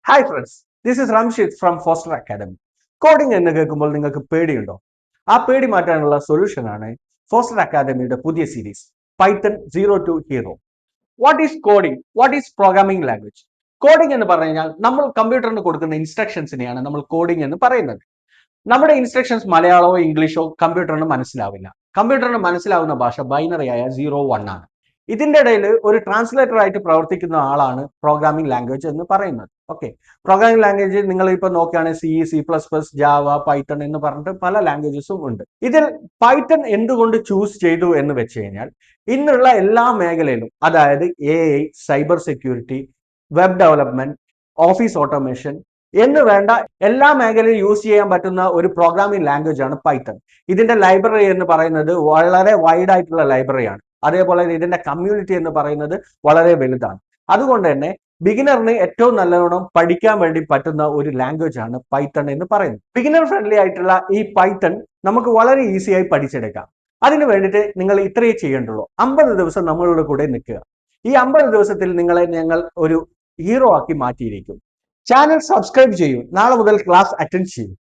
Hi friends, this is Ramshid from Foster Academy. Coding എന്ന് കേൾക്കുമ്പോൾ നിങ്ങൾക്ക് പേടിയുണ്ടോ? ആ പേടി മാറ്റാനുള്ള സൊല്യൂഷനാണ് ഫോസ്റ്റർ അക്കാദമിയുടെ പുതിയ series Python zero to hero. What is coding? What is programming language? Coding എന്ന് പറഞ്ഞു കഴിഞ്ഞാൽ നമ്മൾ കമ്പ്യൂട്ടറിന് കൊടുക്കുന്ന ഇൻസ്ട്രക്ഷൻസിനെയാണ് നമ്മൾ കോഡിംഗ് എന്ന് പറയുന്നത്. നമ്മുടെ ഇൻസ്ട്രക്ഷൻസ് മലയാളമോ ഇംഗ്ലീഷോ കമ്പ്യൂട്ടറിന് മനസ്സിലാവില്ല. കമ്പ്യൂട്ടറിന് മനസ്സിലാവുന്ന ഭാഷ ബൈനറി ആയ 0 1 ആണ്. ഇതിന്റെ ഇടയിൽ ഒരു ട്രാൻസ്ലേറ്റർ ആയിട്ട് പ്രവർത്തിക്കുന്ന ആളാണ് പ്രോഗ്രാമിംഗ് ലാംഗ്വേജ് എന്ന് പറയുന്നത്. ഓക്കെ, പ്രോഗ്രാമിംഗ് ലാംഗ്വേജ് നിങ്ങൾ ഇപ്പോൾ നോക്കുകയാണെങ്കിൽ C++, ജാവ, പൈത്തൺ എന്ന് പറഞ്ഞിട്ട് പല ലാംഗ്വേജസും ഉണ്ട്. ഇതിൽ പൈത്തൺ എന്തുകൊണ്ട് ചൂസ് ചെയ്തു എന്ന് വെച്ച് കഴിഞ്ഞാൽ ഇന്നുള്ള എല്ലാ മേഖലയിലും, അതായത് AI, cyber security, web development, office automation എന്ന് വേണ്ട എല്ലാ മേഖലയിലും യൂസ് ചെയ്യാൻ പറ്റുന്ന ഒരു പ്രോഗ്രാമിംഗ് ലാംഗ്വേജ് ആണ് പൈത്തൺ. ഇതിന്റെ ലൈബ്രറി എന്ന് പറയുന്നത് വളരെ വൈഡ് ആയിട്ടുള്ള ലൈബ്രറിയാണ്. അതേപോലെ ഇതിന്റെ കമ്മ്യൂണിറ്റി എന്ന് പറയുന്നത് വളരെ വലുതാണ്. അതുകൊണ്ട് തന്നെ ബിഗിനറിന് ഏറ്റവും നല്ലവണ്ണം പഠിക്കാൻ വേണ്ടി പറ്റുന്ന ഒരു ലാംഗ്വേജ് ആണ് പൈത്തൺ എന്ന് പറയുന്നത്. ബിഗിനർ ഫ്രണ്ട്ലി ആയിട്ടുള്ള ഈ പൈത്തൺ നമുക്ക് വളരെ ഈസിയായി പഠിച്ചെടുക്കാം. അതിന് വേണ്ടിയിട്ട് നിങ്ങൾ ഇത്രയേ ചെയ്യേണ്ടുള്ളൂ: 50 ദിവസം നമ്മളുടെ കൂടെ നിൽക്കുക. ഈ 50 ദിവസത്തിൽ നിങ്ങളെ ഞങ്ങൾ ഒരു ഹീറോ ആക്കി മാറ്റിയിരിക്കും. ചാനൽ സബ്സ്ക്രൈബ് ചെയ്യൂ. നാളെ മുതൽ ക്ലാസ് അറ്റൻഡ് ചെയ്യൂ.